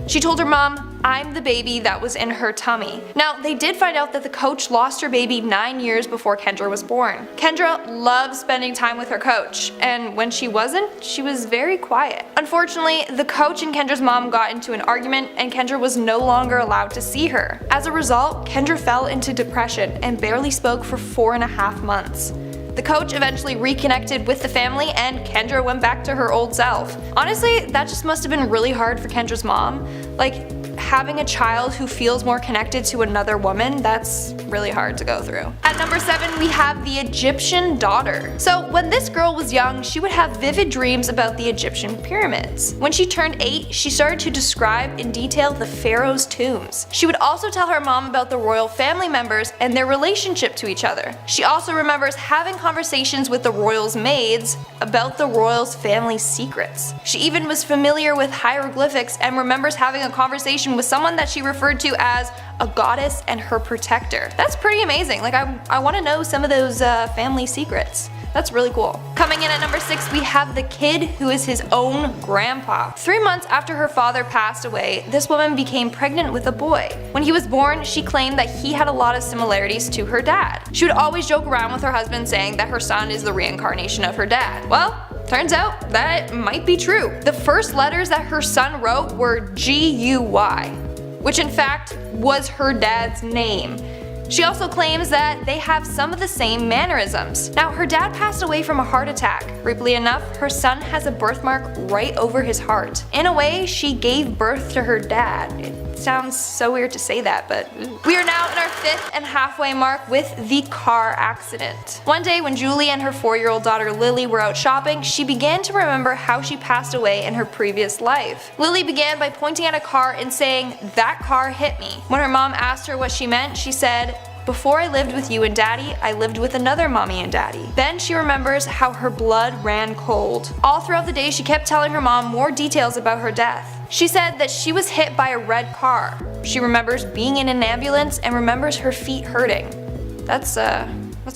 She told her mom, "I'm the baby that was in her tummy." Now, they did find out that the coach lost her baby 9 years before Kendra was born. Kendra loved spending time with her coach, and when she wasn't, she was very quiet. Unfortunately, the coach and Kendra's mom got into an argument and Kendra was no longer allowed to see her. As a result, Kendra fell into depression and barely spoke for 4.5 months. The coach eventually reconnected with the family and Kendra went back to her old self. Honestly, that just must have been really hard for Kendra's mom. Like, having a child who feels more connected to another woman, that's really hard to go through. At number 7, we have the Egyptian daughter. So when this girl was young, she would have vivid dreams about the Egyptian pyramids. When she turned 8, she started to describe in detail the pharaoh's tombs. She would also tell her mom about the royal family members and their relationship to each other. She also remembers having conversations with the royals' maids about the royals' family secrets. She even was familiar with hieroglyphics and remembers having a conversation with someone that she referred to as a goddess and her protector. That's pretty amazing. Like, I want to know some of those family secrets. That's really cool. Coming in at number 6, we have the kid who is his own grandpa. 3 months after her father passed away, this woman became pregnant with a boy. When he was born, she claimed that he had a lot of similarities to her dad. She would always joke around with her husband saying that her son is the reincarnation of her dad. Well, turns out that might be true. The first letters that her son wrote were G-U-Y, which in fact was her dad's name. She also claims that they have some of the same mannerisms. Now, her dad passed away from a heart attack. Creepily enough, her son has a birthmark right over his heart. In a way, she gave birth to her dad. It sounds so weird to say that, but we are now in our 5th and halfway mark with the car accident. One day when Julie and her 4-year-old daughter Lily were out shopping, she began to remember how she passed away in her previous life. Lily began by pointing at a car and saying, "That car hit me." When her mom asked her what she meant, she said, "Before I lived with you and daddy, I lived with another mommy and daddy." Then she remembers how her blood ran cold. All throughout the day, she kept telling her mom more details about her death. She said that she was hit by a red car. She remembers being in an ambulance and remembers her feet hurting. That's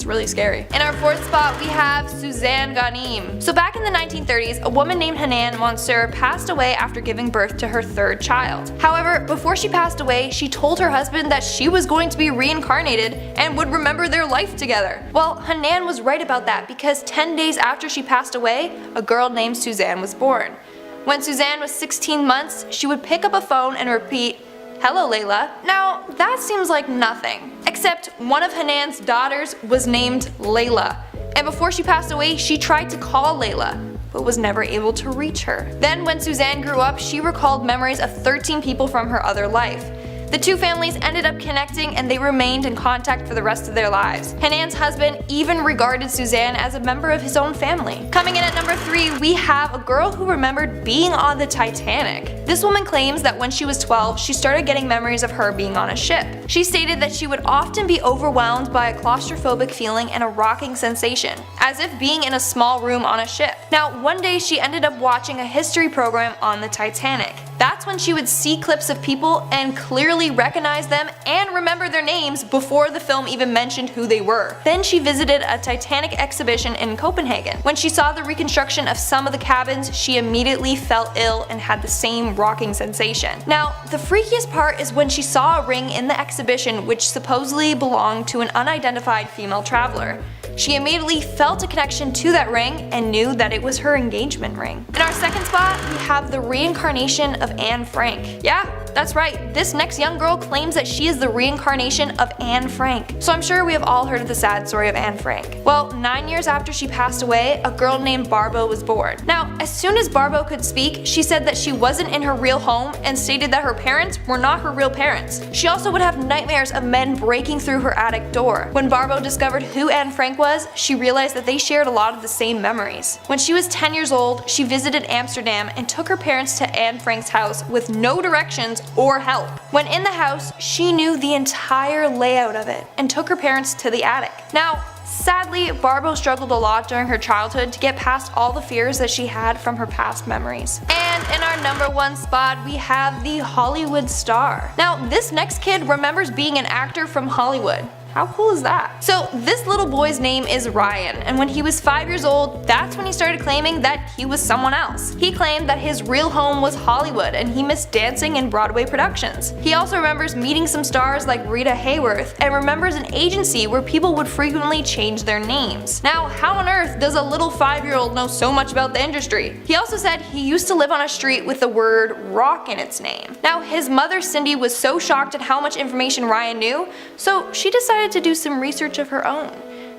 really scary. In our 4th spot, we have Suzanne Ghanim. So back in the 1930s, a woman named Hanan Mansour passed away after giving birth to her 3rd child. However, before she passed away, she told her husband that she was going to be reincarnated and would remember their life together. Well, Hanan was right about that because 10 days after she passed away, a girl named Suzanne was born. When Suzanne was 16 months, she would pick up a phone and repeat, "Hello, Layla." Now, that seems like nothing. Except one of Hanan's daughters was named Layla. And before she passed away, she tried to call Layla, but was never able to reach her. Then when Suzanne grew up, she recalled memories of 13 people from her other life. The two families ended up connecting and they remained in contact for the rest of their lives. Hanan's husband even regarded Suzanne as a member of his own family. Coming in at number 3, we have a girl who remembered being on the Titanic. This woman claims that when she was 12, she started getting memories of her being on a ship. She stated that she would often be overwhelmed by a claustrophobic feeling and a rocking sensation, as if being in a small room on a ship. Now, one day she ended up watching a history program on the Titanic. That's when she would see clips of people and clearly recognize them and remember their names before the film even mentioned who they were. Then she visited a Titanic exhibition in Copenhagen. When she saw the reconstruction of some of the cabins, she immediately felt ill and had the same rocking sensation. Now, the freakiest part is when she saw a ring in the exhibition which supposedly belonged to an unidentified female traveler. She immediately felt a connection to that ring and knew that it was her engagement ring. In our 2nd spot, we have the reincarnation of Anne Frank. Yeah, that's right, this next young girl claims that she is the reincarnation of Anne Frank. So I'm sure we have all heard of the sad story of Anne Frank. Well, 9 years after she passed away, a girl named Barbo was born. Now, as soon as Barbo could speak, she said that she wasn't in her real home and stated that her parents were not her real parents. She also would have nightmares of men breaking through her attic door. When Barbo discovered who Anne Frank was, she realized that they shared a lot of the same memories. When she was 10 years old, she visited Amsterdam and took her parents to Anne Frank's house with no directions or help. When in the house, she knew the entire layout of it and took her parents to the attic. Now, sadly, Barbo struggled a lot during her childhood to get past all the fears that she had from her past memories. And in our number 1 spot, we have the Hollywood star. Now, this next kid remembers being an actor from Hollywood. How cool is that? So this little boy's name is Ryan, and when he was 5 years old, that's when he started claiming that he was someone else. He claimed that his real home was Hollywood and he missed dancing in Broadway productions. He also remembers meeting some stars like Rita Hayworth and remembers an agency where people would frequently change their names. Now, how on earth does a little 5-year-old know so much about the industry? He also said he used to live on a street with the word rock in its name. Now, his mother Cindy was so shocked at how much information Ryan knew, so she decided to do some research of her own.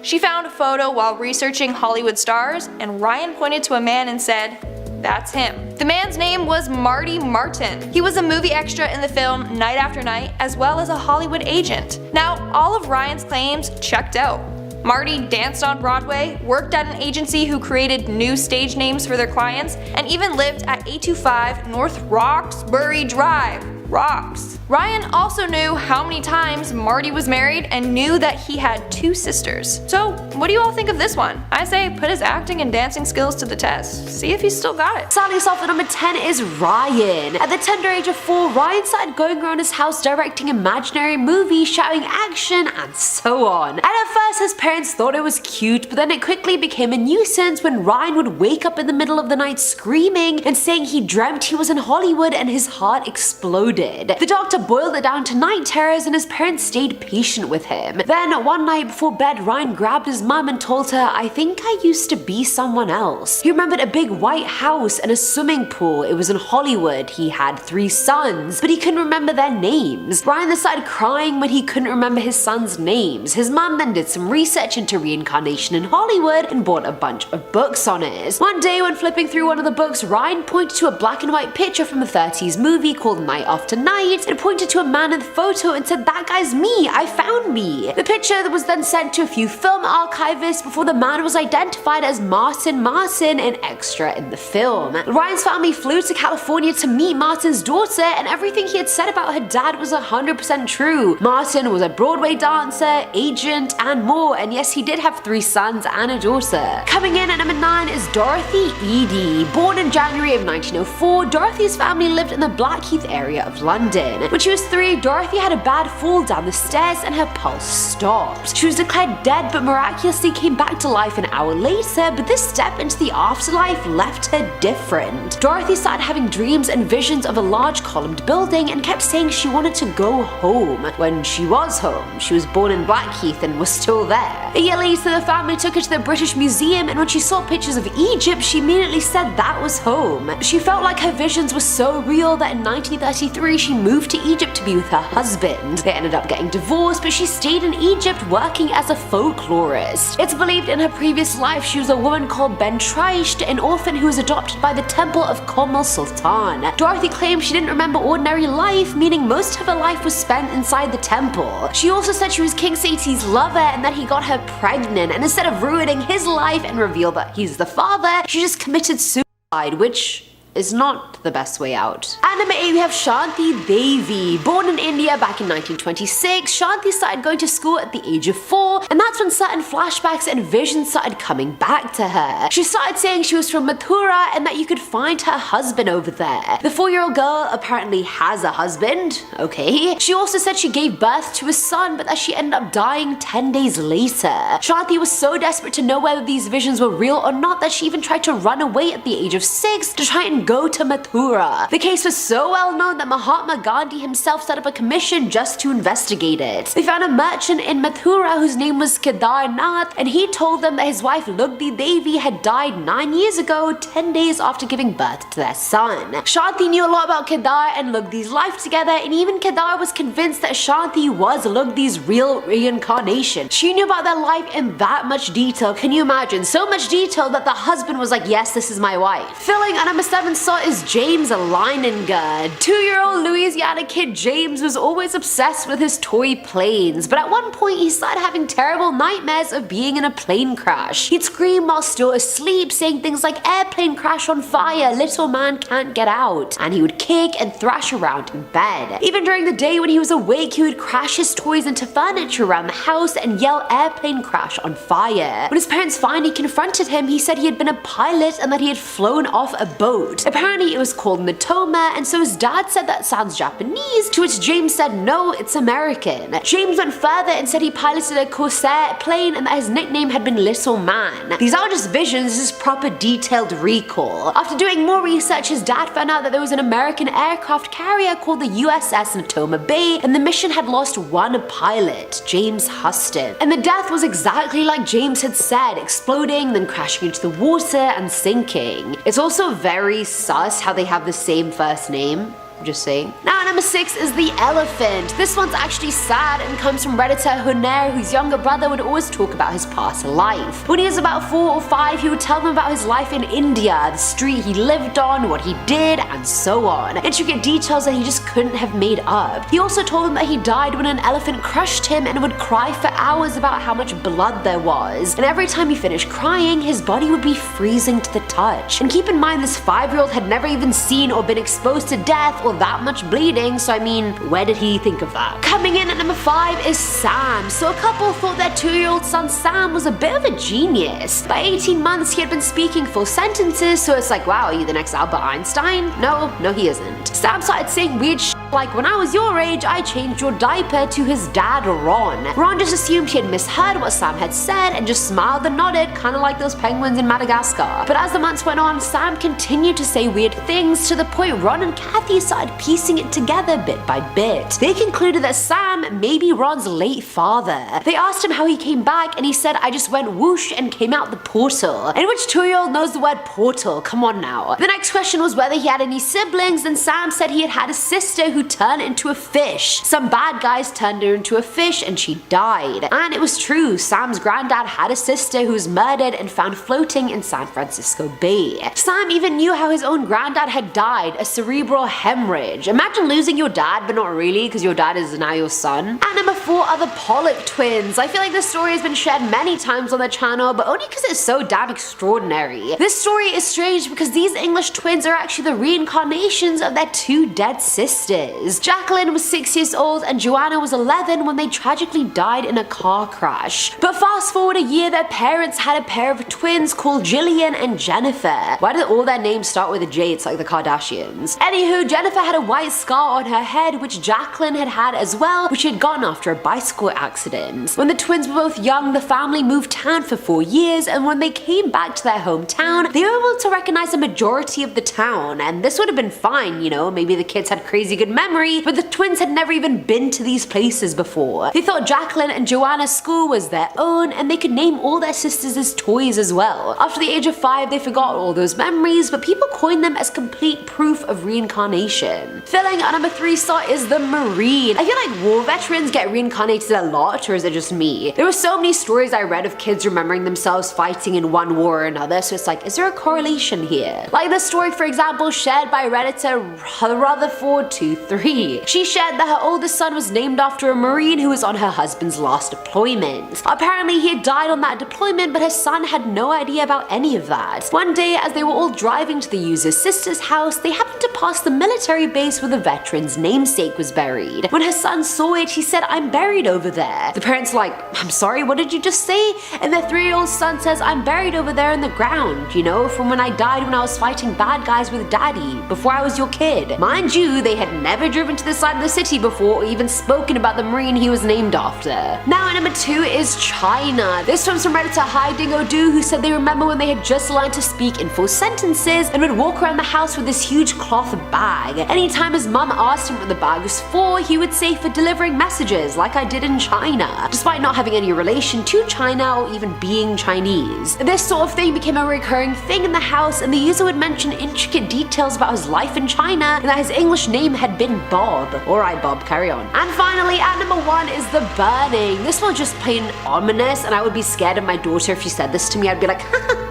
She found a photo while researching Hollywood stars, and Ryan pointed to a man and said, "That's him." The man's name was Marty Martin. He was a movie extra in the film Night After Night, as well as a Hollywood agent. Now, all of Ryan's claims checked out. Marty danced on Broadway, worked at an agency who created new stage names for their clients, and even lived at 825 North Roxbury Drive. rocks. Ryan also knew how many times Marty was married and knew that he had 2 sisters. So what do you all think of this one? I say put his acting and dancing skills to the test. See if he's still got it. Starting us off at number 10 is Ryan. At the tender age of 4, Ryan started going around his house directing imaginary movies, shouting action, and so on. And at first his parents thought it was cute, but then it quickly became a nuisance when Ryan would wake up in the middle of the night screaming and saying he dreamt he was in Hollywood and his heart exploded. The doctor boiled it down to night terrors and his parents stayed patient with him. Then one night before bed, Ryan grabbed his mum and told her, "I think I used to be someone else." He remembered a big white house and a swimming pool. It was in Hollywood. He had 3 sons, but he couldn't remember their names. Ryan then started crying when he couldn't remember his sons' names. His mum then did some research into reincarnation in Hollywood and bought a bunch of books on it. One day when flipping through one of the books, Ryan pointed to a black and white picture from a 30s movie called Night After Night and pointed to a man in the photo and said, "That guy's me, I found me." The picture was then sent to a few film archivists before the man was identified as Martin, an extra in the film. Ryan's family flew to California to meet Martin's daughter, and everything he had said about her dad was 100% true. Martin was a Broadway dancer, agent, and more, and yes, he did have 3 sons and a daughter. Coming in at number 9 is Dorothy Eady. Born in January of 1904, Dorothy's family lived in the Blackheath area of London. When she was 3, Dorothy had a bad fall down the stairs and her pulse stopped. She was declared dead but miraculously came back to life an hour later, but this step into the afterlife left her different. Dorothy started having dreams and visions of a large columned building and kept saying she wanted to go home. When she was home, she was born in Blackheath and was still there. A year later, the family took her to the British Museum, and when she saw pictures of Egypt, she immediately said that was home. She felt like her visions were so real that in 1933 she moved to Egypt to be with her husband. They ended up getting divorced, but she stayed in Egypt working as a folklorist. It's believed in her previous life she was a woman called Bentraisht, an orphan who was adopted by the temple of Komel Sultan. Dorothy claimed she didn't remember ordinary life, meaning most of her life was spent inside the temple. She also said she was King Seti's lover and that he got her pregnant, and instead of ruining his life and reveal that he's the father, she just committed suicide, which is not the best way out. At number 8 we have Shanti Devi. Born in India back in 1926, Shanti started going to school at the age of 4, and that's when certain flashbacks and visions started coming back to her. She started saying she was from Mathura and that you could find her husband over there. The 4-year-old girl apparently has a husband, okay. She also said she gave birth to a son, but that she ended up dying 10 days later. Shanti was so desperate to know whether these visions were real or not that she even tried to run away at the age of 6 to try and go to Mathura. The case was so well known that Mahatma Gandhi himself set up a commission just to investigate it. They found a merchant in Mathura whose name was Kedar Nath, and he told them that his wife Lugdi Devi had died 9 years ago, 10 days after giving birth to their son. Shanti knew a lot about Kedar and Lugdi's life together, and even Kedar was convinced that Shanti was Lugdi's real reincarnation. She knew about their life in that much detail. Can you imagine? So much detail that the husband was like, yes, this is my wife. Filling at number 7 slot is James Leinengard. 2-year-old Louisiana kid James was always obsessed with his toy planes, but at one point he started having terrible nightmares of being in a plane crash. He'd scream while still asleep, saying things like, "Airplane crash on fire, little man can't get out," and he would kick and thrash around in bed. Even during the day when he was awake, he would crash his toys into furniture around the house and yell, "Airplane crash on fire." When his parents finally confronted him, he said he had been a pilot and that he had flown off a boat. Apparently it was called Natoma, and so his dad said that sounds Japanese, to which James said no, it's American. James went further and said he piloted a Corsair plane and that his nickname had been Little Man. These aren't just visions, this is proper detailed recall. After doing more research, his dad found out that there was an American aircraft carrier called the USS Natoma Bay, and the mission had lost one pilot, James Huston. And the death was exactly like James had said, exploding, then crashing into the water and sinking. It's also very sus how they have the same first name. Just saying. Now number 6 is the elephant. This one's actually sad and comes from Redditor Hunair, whose younger brother would always talk about his past life. When he was about 4 or 5, he would tell them about his life in India, the street he lived on, what he did, and so on. Intricate details that he just couldn't have made up. He also told them that he died when an elephant crushed him and would cry for hours about how much blood there was. And every time he finished crying, his body would be freezing to the touch. And keep in mind, this 5-year-old had never even seen or been exposed to death or saw that much bleeding, so I mean, where did he think of that? Coming in at number 5 is Sam. So a couple thought their 2-year-old son Sam was a bit of a genius. By 18 months, he had been speaking full sentences, so it's like, wow, are you the next Albert Einstein? No, he isn't. Sam started saying weird shit like, when I was your age, I changed your diaper, to his dad, Ron. Ron just assumed he had misheard what Sam had said and just smiled and nodded, kind of like those penguins in Madagascar. But as the months went on, Sam continued to say weird things to the point Ron and Kathy started piecing it together bit by bit. They concluded that Sam may be Ron's late father. They asked him how he came back, and he said, I just went whoosh and came out the portal. And which 2-year-old knows the word portal? Come on now. The next question was whether he had any siblings, and Sam said he had a sister who turned into a fish. Some bad guys turned her into a fish and she died. And it was true, Sam's granddad had a sister who was murdered and found floating in San Francisco Bay. Sam even knew how his own granddad had died, a cerebral hemorrhage. Imagine losing your dad, but not really, because your dad is now your son. At number 4 are the Pollock twins. I feel like this story has been shared many times on the channel, but only because it's so damn extraordinary. This story is strange because these English twins are actually the reincarnations of their 2 dead sisters. Jacqueline was 6 years old and Joanna was 11 when they tragically died in a car crash. But fast forward a year, their parents had a pair of twins called Jillian and Jennifer. Why did all their names start with a J? It's like the Kardashians. Anywho, Jennifer had a white scar on her head, which Jacqueline had as well, which she had gotten after a bicycle accident. When the twins were both young, the family moved town for 4 years, and when they came back to their hometown, they were able to recognize the majority of the town, and this would have been fine, you know, maybe the kids had crazy good memory, but the twins had never even been to these places before. They thought Jacqueline and Joanna's school was their own, and they could name all their sisters as toys as well. After the age of 5, they forgot all those memories, but people coined them as complete proof of reincarnation. Filling at number 3 slot is the Marine. I feel like war veterans get reincarnated a lot, or is it just me? There were so many stories I read of kids remembering themselves fighting in one war or another, so it's like, is there a correlation here? Like the story, for example, shared by Redditor Rutherford23. She shared that her oldest son was named after a Marine who was on her husband's last deployment. Apparently he had died on that deployment, but her son had no idea about any of that. One day, as they were all driving to the user's sister's house, they happened to pass the military base where the veteran's namesake was buried. When her son saw it, he said, I'm buried over there. The parents were like, I'm sorry, what did you just say? And their 3-year-old son says, I'm buried over there in the ground, you know, from when I died when I was fighting bad guys with daddy, before I was your kid. Mind you, they had never driven to this side of the city before or even spoken about the Marine he was named after. Now at number 2 is China. This comes from Redditor HiDingoDoo, who said they remember when they had just learned to speak in full sentences and would walk around the house with this huge cloth bag. Anytime his mum asked him what the bag was for, he would say for delivering messages, like I did in China, despite not having any relation to China or even being Chinese. This sort of thing became a recurring thing in the house, and the user would mention intricate details about his life in China and that his English name had been Bob. Alright Bob, carry on. And finally, at number 1 is the burning. This was just plain ominous, and I would be scared of my daughter if she said this to me. I'd be like,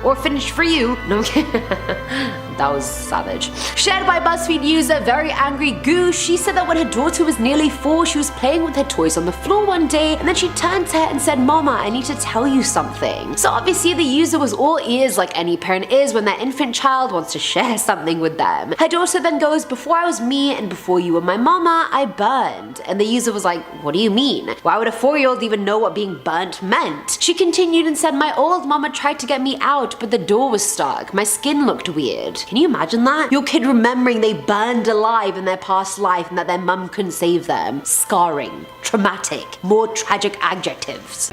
or finished for you. No, I'm kidding. That was savage. Shared by BuzzFeed user Very Angry Goose, she said that when her daughter was nearly 4, she was playing with her toys on the floor one day, and then she turned to her and said, Mama, I need to tell you something. So obviously the user was all ears like any parent is when their infant child wants to share something with them. Her daughter then goes, before I was me and before you were my mama, I burned. And the user was like, what do you mean? Why would a 4-year-old even know what being burnt meant? She continued and said, my old mama tried to get me out, but the door was stuck. My skin looked weird. Can you imagine that? Your kid remembering they burned alive in their past life and that their mum couldn't save them. Scarring. Traumatic. More tragic adjectives.